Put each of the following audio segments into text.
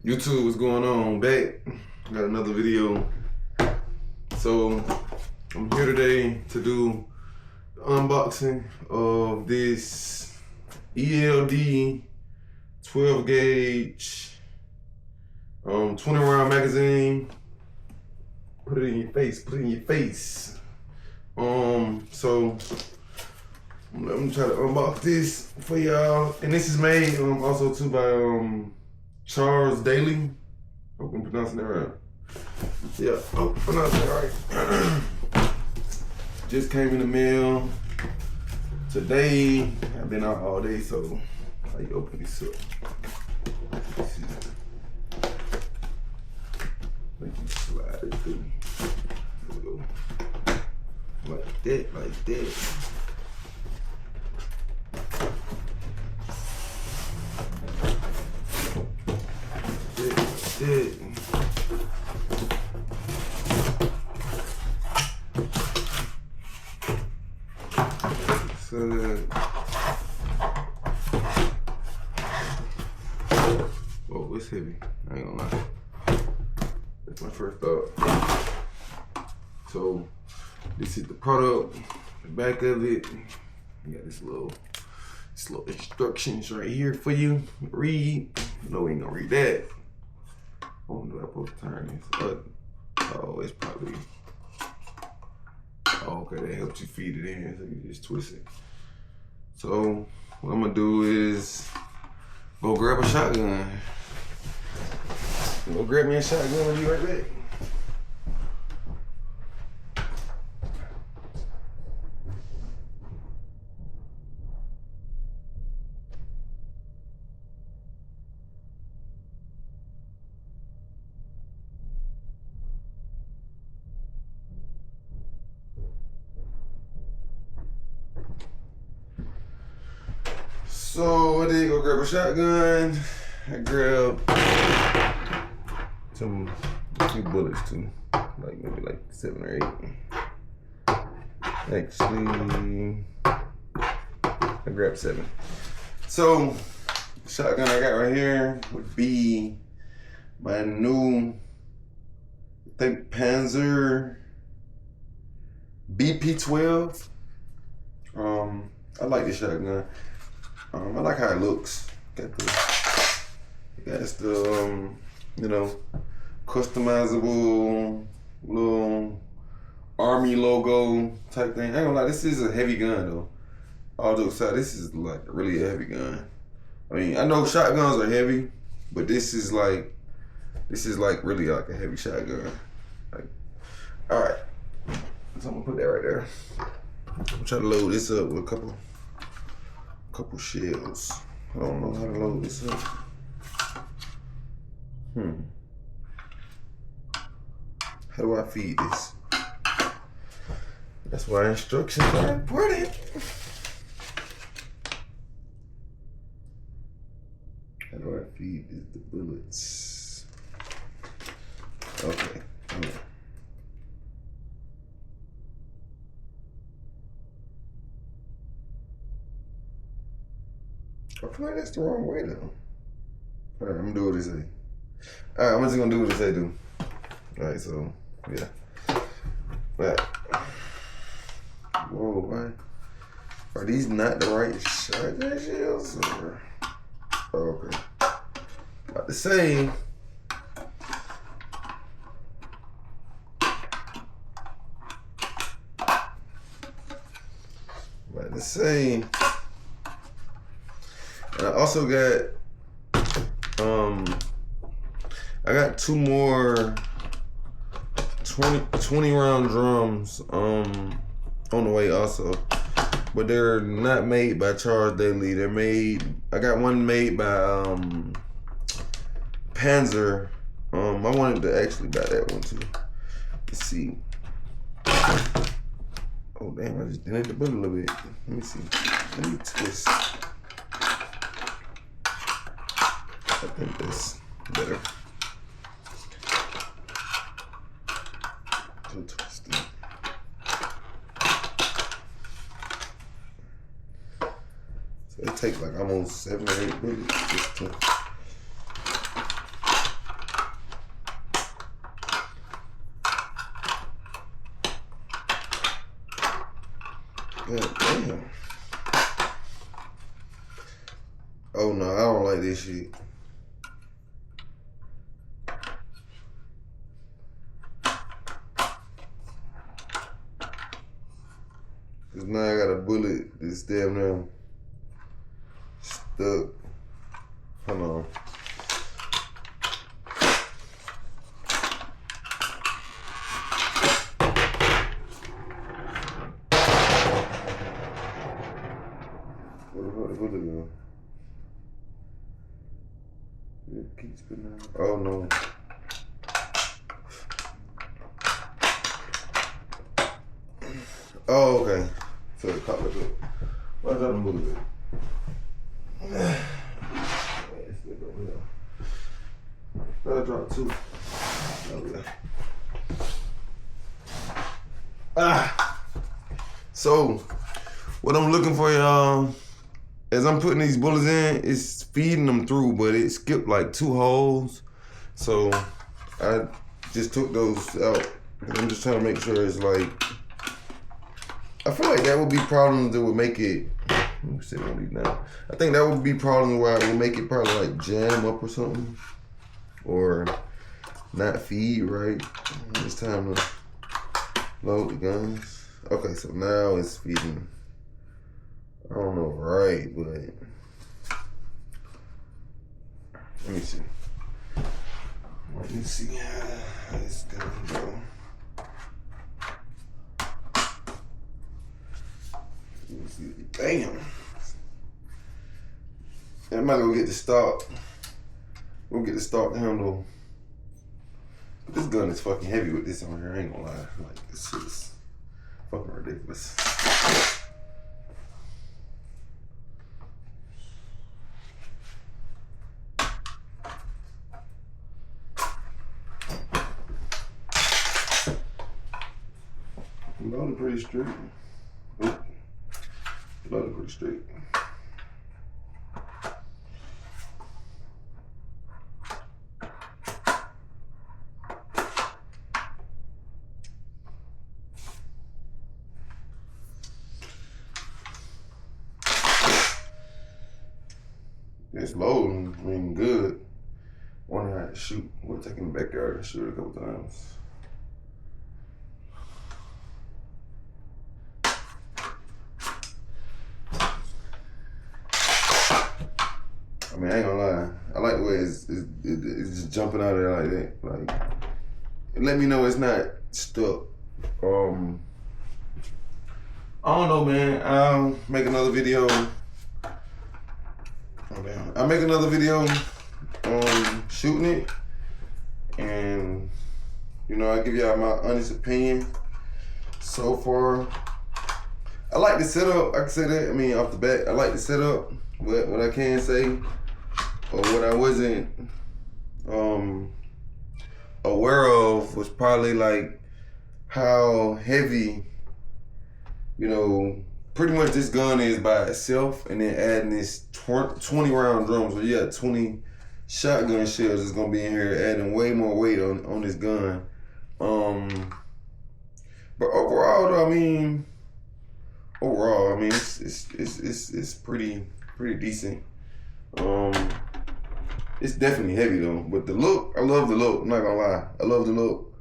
YouTube, what's going on? Back, got another video. So I'm here today to do the unboxing of this ELD 12 gauge 20 round magazine. Put it in your face, put it in your face. So let me try to unbox this for y'all. And this is made also too by Charles Daly. Hope I'm pronouncing that right. Yeah, oh, pronouncing that right. Just came in the mail today. I've been out all day, so how you open this up? Let's see. Make you slide it through. There we go. Like that, like that. It. So whoa, it's heavy. I ain't gonna lie. That's my first thought. So this is the product, the back of it. You got this little instructions right here for you. Read. No, we ain't gonna read that. Oh, do I supposed to turn this? Oh, it's probably. Oh, okay, that helps you feed it in, so you just twist it. So what I'm gonna do is go grab a shotgun. Go grab me a shotgun and be right back. So I did go grab a shotgun. I grabbed a few bullets too, maybe 7 or 8. Actually, I grabbed 7. So the shotgun I got right here would be my new, I think, Panzer BP 12. I like this shotgun. I like how it looks. Got the you know, customizable little army logo type thing. I ain't gonna lie, this is a heavy gun though. Although, this is like really a heavy gun. I mean, I know shotguns are heavy, but this is like really like a heavy shotgun. Like, all right, so I'm gonna put that right there. I'm trying to load this up with a couple shells. I don't know how to load this up. How do I feed this? That's why instructions are important. How do I feed the bullets? Okay. I feel like that's the wrong way though. All right, I'm gonna do what they say. All right, I'm just gonna do what they say do. All right, so yeah. But whoa, why are these not the right shotgun shells? Or, oh, okay. About to say. About to say. And I also got I got 2 more 20 round drums on the way also, but they're not made by Charles Daly. They're made. I got one made by Panzer. I wanted to actually buy that one too. Let's see. Oh damn! I just dented the bullet a little bit. Let me see. Let me twist. I think that's better. Twist it. So it takes like almost 7 or 8 bullets just to God damn. Oh no, I don't like this shit. Cause now I got a bullet that's damn near stuck. Hold on. Where the fuck the bullet go? It keeps spinning out. Oh no. Oh, okay. So it caught it up. Why's that a bullet? Better drop two. Okay. So, what I'm looking for, y'all, as I'm putting these bullets in, it's feeding them through, but it skipped like 2 holes. So, I just took those out. I'm just trying to make sure it's like, I feel like that would be problems that would make it, let me sit on these now. I think that would be problems where it would make it probably like jam up or something. Or not feed right. It's time to load the guns. Okay, so now it's feeding. I don't know right, but let me see. Let me see how it's gonna go. Let me see. Damn. I might go get the stock. We'll get the stock handle. But this gun is fucking heavy with this on here, I ain't gonna lie. Like, this shit is fucking ridiculous. Loaded pretty straight. Oop. Loaded pretty straight. It's loading, I mean, good. Wonder how to shoot. We'll take in the backyard and shoot it a couple times. I mean, I ain't gonna lie. I like the way it's just jumping out of there like that. Like, let me know it's not stuck. I don't know, man. I'll make another video. I'll make another video on shooting it, and you know, I'll give y'all my honest opinion. So far, I like the setup. I can say that. I mean, off the bat, I like the setup. But what I can say, or what I wasn't aware of, was probably like how heavy, you know, pretty much this gun is by itself, and then adding this 20 round drum. So yeah, 20 shotgun shells is gonna be in here, adding way more weight on this gun. But overall though, I mean, it's pretty decent. It's definitely heavy though, but the look, I love the look. I'm not gonna lie, I love the look,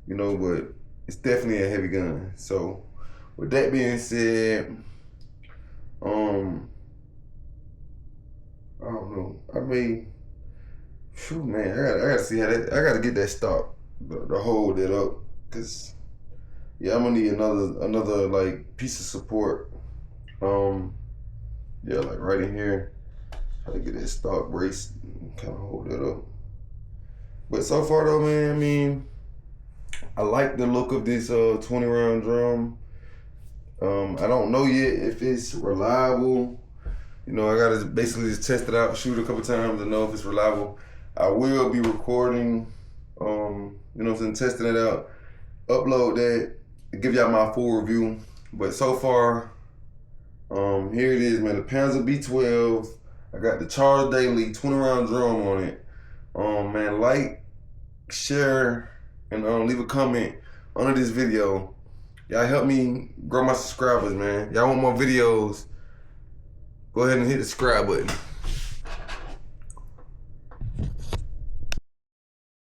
you know, but it's definitely a heavy gun. So with that being said, I don't know. I mean, phew, man, I gotta see how that. I gotta get that stock to hold it up, cause yeah, I'm gonna need another like piece of support. Yeah, like right in here. Try to get that stock brace and kind of hold it up. But so far though, man, I mean, I like the look of this 20 round drum. I don't know yet if it's reliable. You know, I gotta basically just test it out, shoot it a couple times to know if it's reliable. I will be recording, you know what I'm saying, testing it out, upload that, give y'all my full review. But so far, here it is, man, the Panzer B12. I got the Charge Daily 20 round drum on it. Man, like, share, and leave a comment under this video. Y'all help me grow my subscribers, man. Y'all want more videos, go ahead and hit the subscribe button.